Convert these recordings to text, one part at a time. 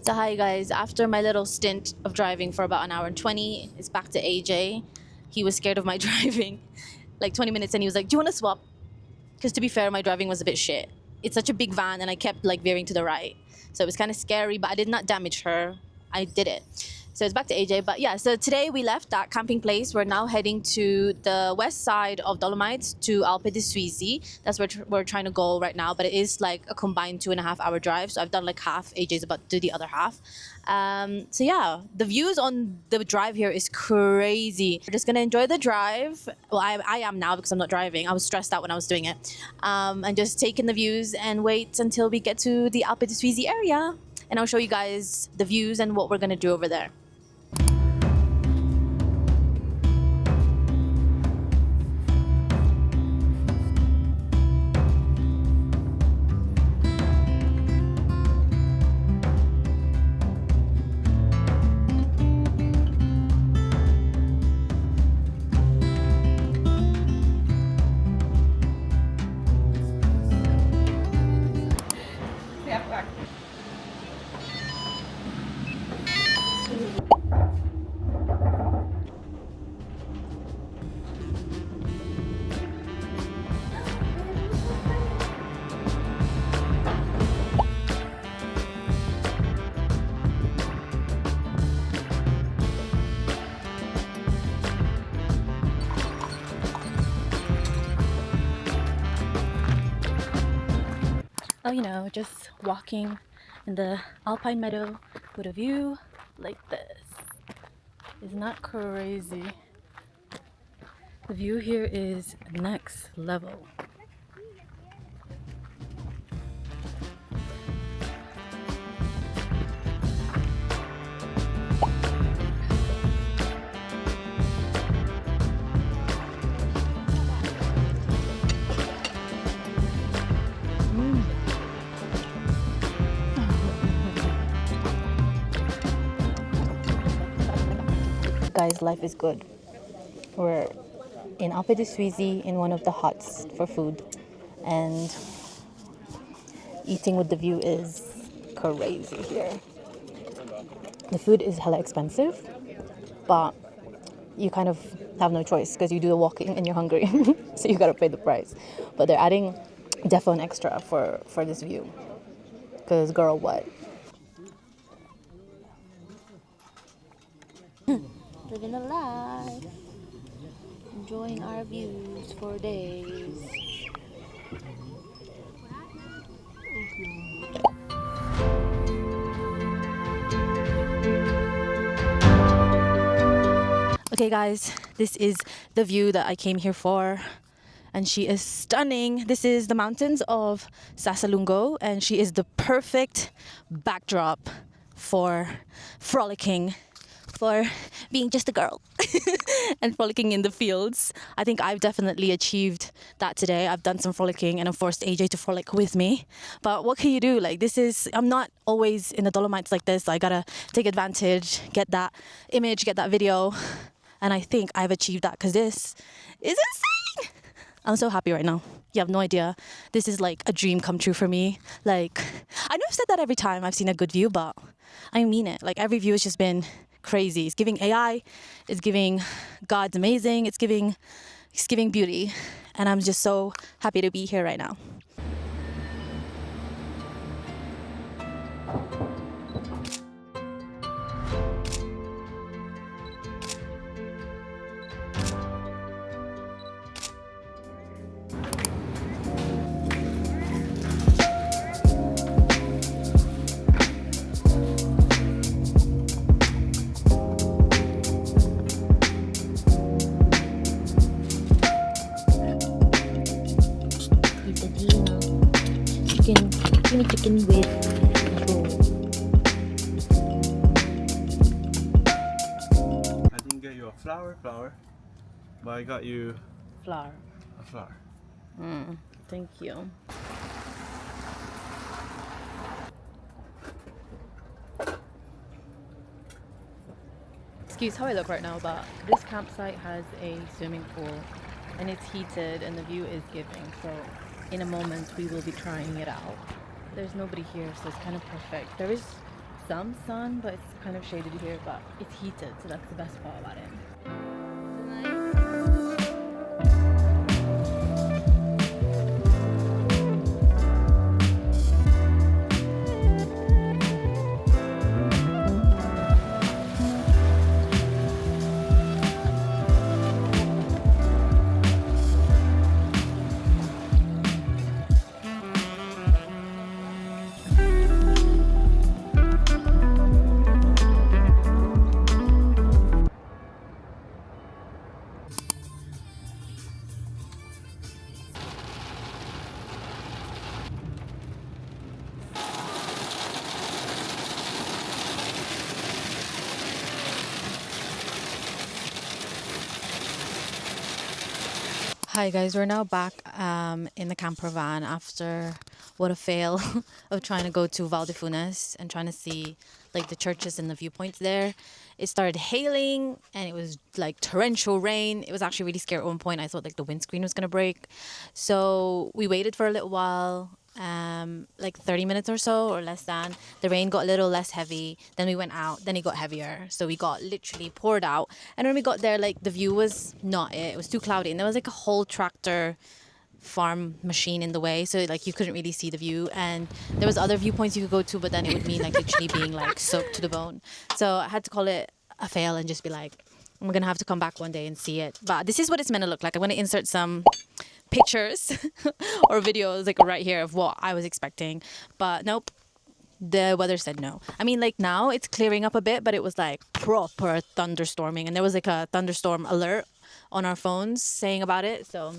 So hi guys, after my little stint of driving for about an hour and 20, it's back to AJ. He was scared of my driving like 20 minutes and he was like, do you want to swap? Because to be fair, my driving was a bit shit. It's such a big van and I kept like veering to the right. So it was kind of scary, but I did not damage her. I did it. So it's back to AJ. But yeah, so today we left that camping place. We're now heading to the west side of Dolomites to Alpe di Suisi. That's where we're trying to go right now. But it is like a combined 2.5 hour drive. So I've done like half. AJ's about to do the other half. So yeah, the views on the drive here is crazy. We're just gonna enjoy the drive. Well, I am now because I'm not driving. I was stressed out when I was doing it. And just taking the views and wait until we get to the Alpe di Suisi area. And I'll show you guys the views and what we're gonna do over there. Oh, you know, just walking in the alpine meadow with a view like this. Isn't that crazy? The view here is next level. Guys, life is good. We're in Alpe di Suisi in one of the huts for food, and eating with the view is crazy here. The food is hella expensive, but you kind of have no choice because you do the walking and you're hungry, so you gotta pay the price. But they're adding defo and extra for this view, because girl, what? Living a life, enjoying our views for days. Okay guys, this is the view that I came here for, and she is stunning. This is the mountains of Sasalungo, and she is the perfect backdrop for frolicking, for being just a girl and frolicking in the fields. I think I've definitely achieved that today. I've done some frolicking and I've forced AJ to frolic with me. But what can you do? Like, I'm not always in the Dolomites like this. I gotta take advantage, get that image, get that video. And I think I've achieved that because this is insane. I'm so happy right now. You have no idea. This is like a dream come true for me. Like, I know I've said that every time I've seen a good view, but I mean it. Like, every view has just been crazy. It's giving AI, it's giving God's amazing, it's giving beauty. And I'm just so happy to be here right now. Chicken with roll. I didn't get you a flower, but I got you Flour. a flower. Thank you. Excuse how I look right now, but this campsite has a swimming pool and it's heated and the view is giving. So in a moment we will be trying it out. There's nobody here, so it's kind of perfect. There is some sun, but it's kind of shaded here, but it's heated, so that's the best part about it. Hi guys, we're now back in the camper van after what a fail of trying to go to Val de Funes and trying to see like the churches and the viewpoints there. It started hailing and it was like torrential rain. It was actually really scary at one point. I thought like the windscreen was gonna break. So we waited for a little while, like 30 minutes or so or less than. The rain got a little less heavy, then we went out, then it got heavier, so we got literally poured out. And when we got there, like the view was not it was too cloudy, and there was like a whole tractor farm machine in the way, so like you couldn't really see the view. And there was other viewpoints you could go to, but then it would mean like literally being like soaked to the bone. So I had to call it a fail and just be like, I'm gonna have to come back one day and see it. But this is what it's meant to look like. I'm gonna insert some pictures or videos like right here of what I was expecting, but nope, the weather said no. I mean, like now it's clearing up a bit, but it was like proper thunderstorming, and there was like a thunderstorm alert on our phones saying about it. So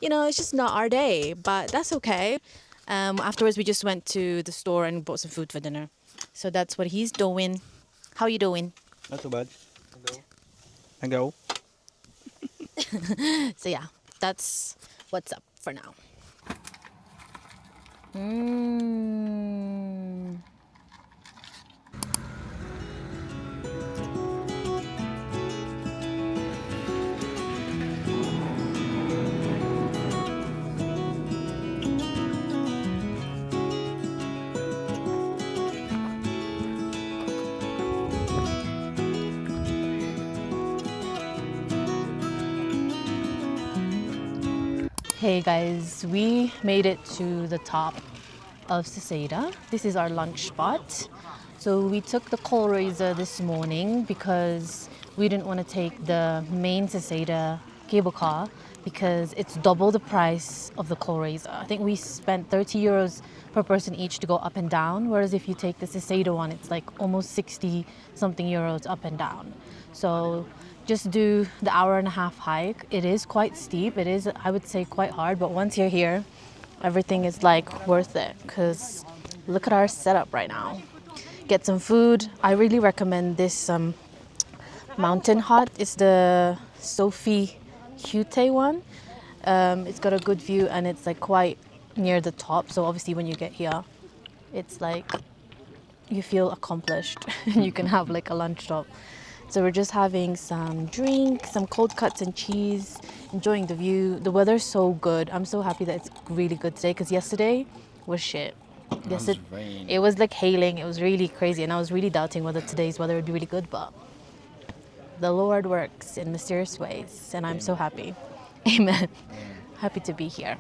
you know, it's just not our day, but that's okay. Afterwards we just went to the store and bought some food for dinner. So that's what he's doing. How you doing? Not too bad. Hello. So yeah, that's what's up for now. Hey guys, we made it to the top of Seceda. This is our lunch spot. So we took the coal razor this morning because we didn't want to take the main Seceda cable car because it's double the price of the coal razor. I think we spent 30 euros per person each to go up and down, whereas if you take the Seceda one, it's like almost 60 something euros up and down. So just do the hour-and-a-half hike. It is quite steep. It is, I would say, quite hard, but once you're here, everything is like worth it because look at our setup right now. Get some food. I really recommend this mountain hut. It's the Sophie Hute one. It's got a good view and it's like quite near the top. So obviously when you get here, it's like you feel accomplished and you can have like a lunch stop. So we're just having some drink, some cold cuts and cheese, enjoying the view. The weather's so good. I'm so happy that it's really good today because yesterday was shit. It was like hailing. It was really crazy, and I was really doubting whether today's weather would be really good, but the Lord works in mysterious ways, and I'm so happy. Amen. Happy to be here.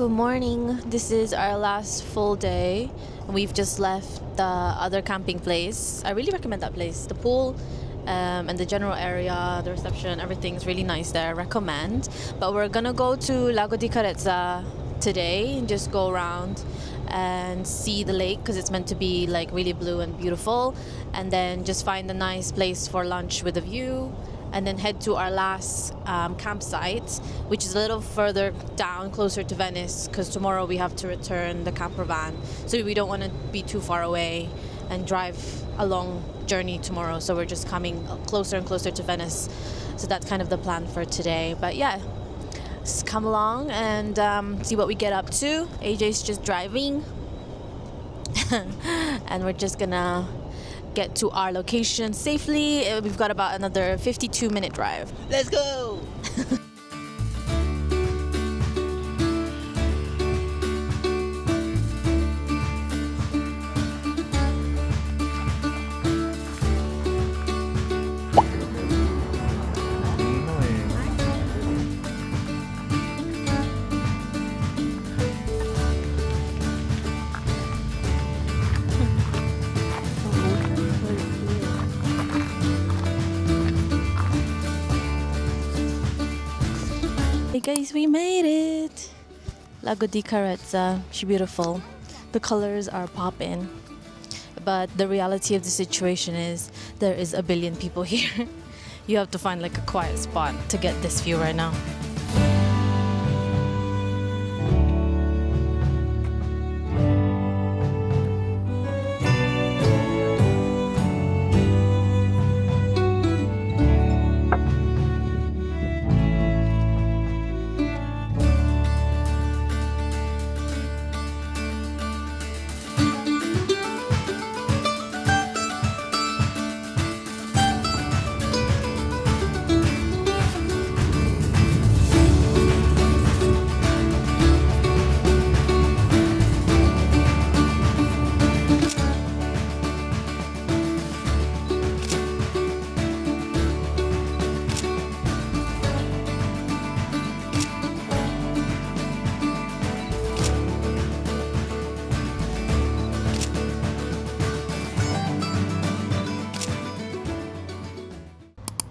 Good morning. This is our last full day. We've just left the other camping place. I really recommend that place. The pool and the general area, the reception, everything's really nice there. Recommend. But we're gonna go to Lago di Carezza today and just go around and see the lake because it's meant to be like really blue and beautiful, and then just find a nice place for lunch with a view, and then head to our last campsite, which is a little further down, closer to Venice, because tomorrow we have to return the campervan. So we don't want to be too far away and drive a long journey tomorrow. So we're just coming closer and closer to Venice. So that's kind of the plan for today. But yeah, just come along and see what we get up to. AJ's just driving. And we're just gonna get to our location safely. We've got about another 52-minute drive. Let's go! Hey guys, we made it! Lago di Carezza, she's beautiful. The colors are popping. But the reality of the situation is there is a billion people here. You have to find like a quiet spot to get this view right now.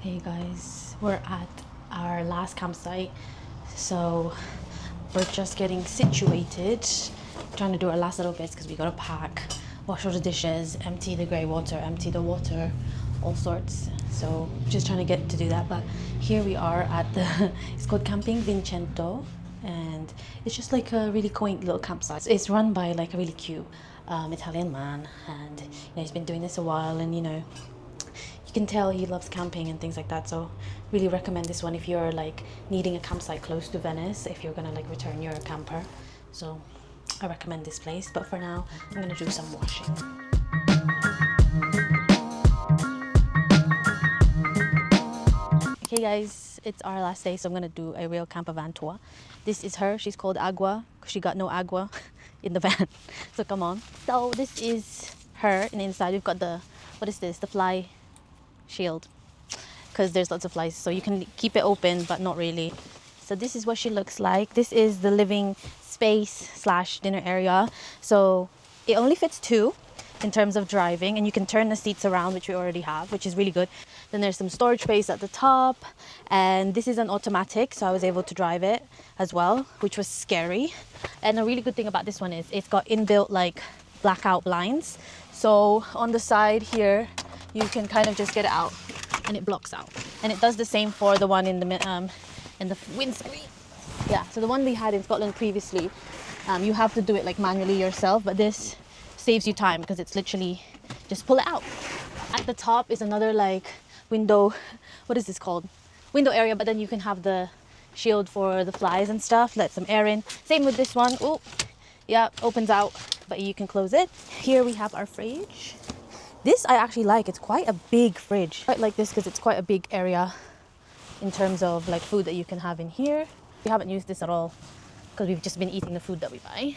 Hey guys, we're at our last campsite, so we're just getting situated, trying to do our last little bits because we gotta pack, wash all the dishes, empty the grey water, empty the water, all sorts. So just trying to get to do that. But here we are at the it's called Camping Vincento, and it's just like a really quaint little campsite. It's run by like a really cute Italian man, and you know, he's been doing this a while, and you know, you can tell he loves camping and things like that. So really recommend this one if you're like needing a campsite close to Venice, if you're gonna like return your camper. So I recommend this place, but for now I'm gonna do some washing. Okay guys, it's our last day, so I'm gonna do a real campervan tour. This is her. She's called Agua because she got no agua in the van. So come on. So this is her, and inside we've got the, what is this, the fly shield, because there's lots of flies, so you can keep it open but not really. So this is what she looks like. This is the living space slash dinner area, so it only fits two in terms of driving, and you can turn the seats around, which we already have, which is really good. Then there's some storage space at the top, and this is an automatic, so I was able to drive it as well, which was scary. And a really good thing about this one is it's got inbuilt like blackout blinds, so on the side here you can kind of just get it out and it blocks out. And it does the same for the one in the windscreen. Yeah, so the one we had in Scotland previously, you have to do it like manually yourself, but this saves you time because it's literally just pull it out. At the top is another like window, what is this called? Window area, but then you can have the shield for the flies and stuff, let some air in. Same with this one. Oh, yeah, opens out, but you can close it. Here we have our fridge. This I actually like. It's quite a big fridge. I like this because it's quite a big area in terms of like food that you can have in here. We haven't used this at all because we've just been eating the food that we buy.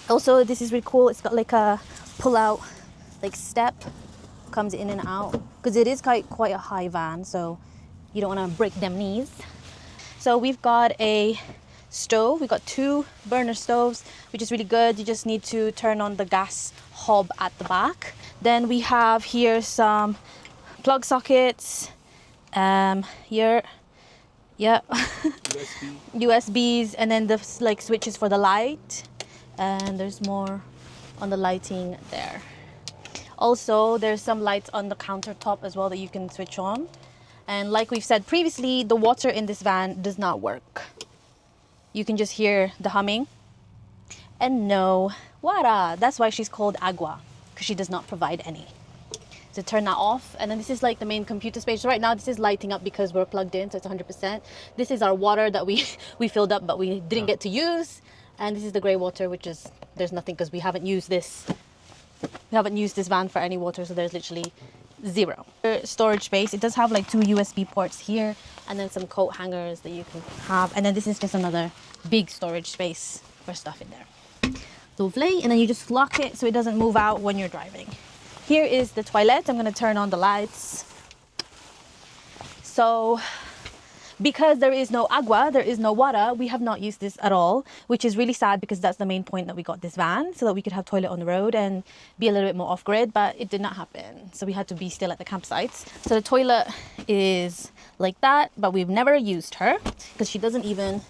Also, this is really cool. It's got like a pull-out like step, comes in and out, because it is quite a high van, so you don't want to break them knees. So we've got a stove. We got 2 burner stoves, which is really good. You just need to turn on the gas hob at the back. Then we have here some plug sockets. Here, yeah, USBs, and then the like switches for the light. And there's more on the lighting there. Also, there's some lights on the countertop as well that you can switch on. And like we've said previously, the water in this van does not work. You can just hear the humming and no water. That's why she's called Agua, because she does not provide any. So turn that off. And then this is like the main computer space. So right now this is lighting up because we're plugged in, so it's 100%. This is our water that we filled up but we didn't get to use. And this is the grey water, which is, there's nothing because we haven't used this. We haven't used this van for any water, so there's literally 0. Storage space, it does have like 2 USB ports here and then some coat hangers that you can have. And then this is just another big storage space for stuff in there. Lovely. And then you just lock it so it doesn't move out when you're driving. Here is the toilet. I'm going to turn on the lights. So because there is no agua, there is no water, we have not used this at all, which is really sad because that's the main point that we got this van, so that we could have toilet on the road and be a little bit more off-grid, but it did not happen. So we had to be still at the campsites. So the toilet is like that, but we've never used her because she doesn't even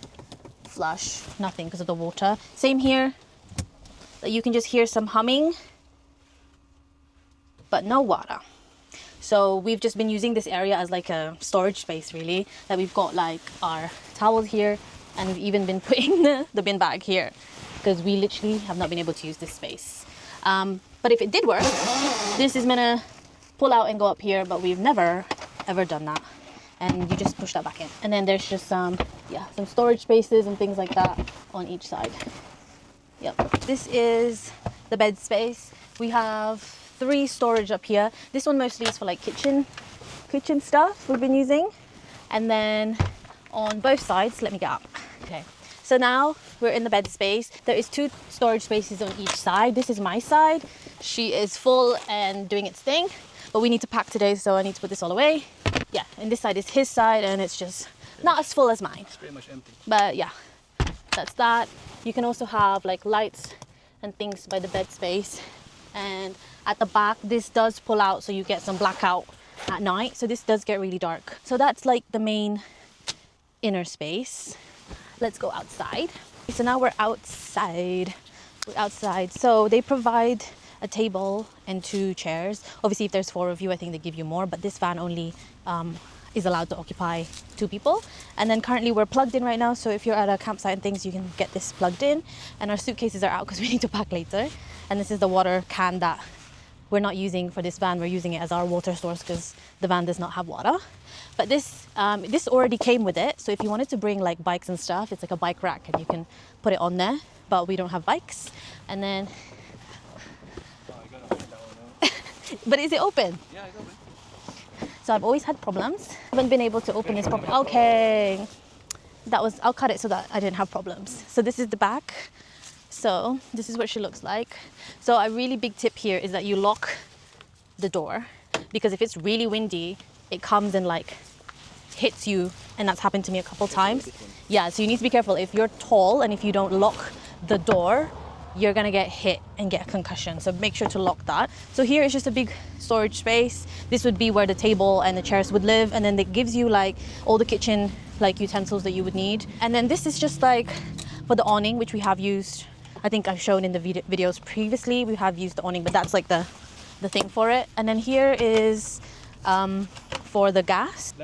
flush, nothing because of the water. Same here, that you can just hear some humming, but no water. So we've just been using this area as like a storage space really, that we've got like our towels here, and we've even been putting the bin bag here because we literally have not been able to use this space. But if it did work, this is gonna pull out and go up here, but we've never ever done that. And you just push that back in. And then there's just some storage spaces and things like that on each side. Yep. This is the bed space. We have 3 storage up here. This one mostly is for like kitchen stuff we've been using. And then on both sides, let me get up. Okay. So now we're in the bed space. There is 2 storage spaces on each side. This is my side. She is full and doing its thing, but we need to pack today, so I need to put this all away. Yeah, and this side is his side, and it's just not as full as mine. It's pretty much empty. But yeah, that's that. You can also have like lights and things by the bed space. And at the back, this does pull out, so you get some blackout at night. So this does get really dark. So that's like the main inner space. Let's go outside. So now we're outside. So they provide a table and 2 chairs. Obviously, if there's 4 of you, I think they give you more, but this van only is allowed to occupy 2 people. And then currently we're plugged in right now, so if you're at a campsite and things, you can get this plugged in. And our suitcases are out because we need to pack later. And this is the water can that we're not using for this van. We're using it as our water source because the van does not have water. But this already came with it, so if you wanted to bring like bikes and stuff, it's like a bike rack and you can put it on there, but we don't have bikes. And then but is it open? Yeah, it's open. So I've always had problems. Haven't been able to open this properly. Okay. I'll cut it so that I didn't have problems. So this is the back. So this is what she looks like. So a really big tip here is that you lock the door, because if it's really windy, it comes and like hits you, and that's happened to me a couple times. Yeah, so you need to be careful. If you're tall and if you don't lock the door, you're gonna get hit and get a concussion. So make sure to lock that. So here is just a big storage space. This would be where the table and the chairs would live, and then it gives you like all the kitchen like utensils that you would need. And then this is just like for the awning, which we have used. I think I've shown in the videos previously, we have used the awning, but that's like the thing for it. And then here is for the gas.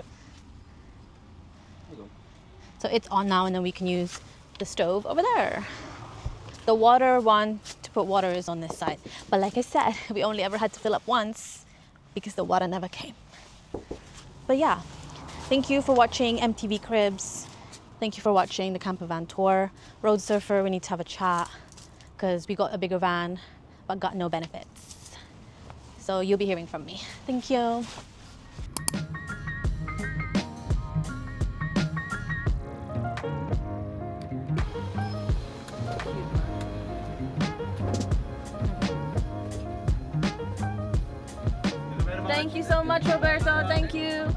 So it's on now, and then we can use the stove over there. The water one to put water is on this side. But like I said, we only ever had to fill up once because the water never came. But yeah, thank you for watching MTV Cribs. Thank you for watching the Campervan tour. Roadsurfer, we need to have a chat because we got a bigger van but got no benefits. So you'll be hearing from me. Thank you. Thank you so much, Roberto. Thank you.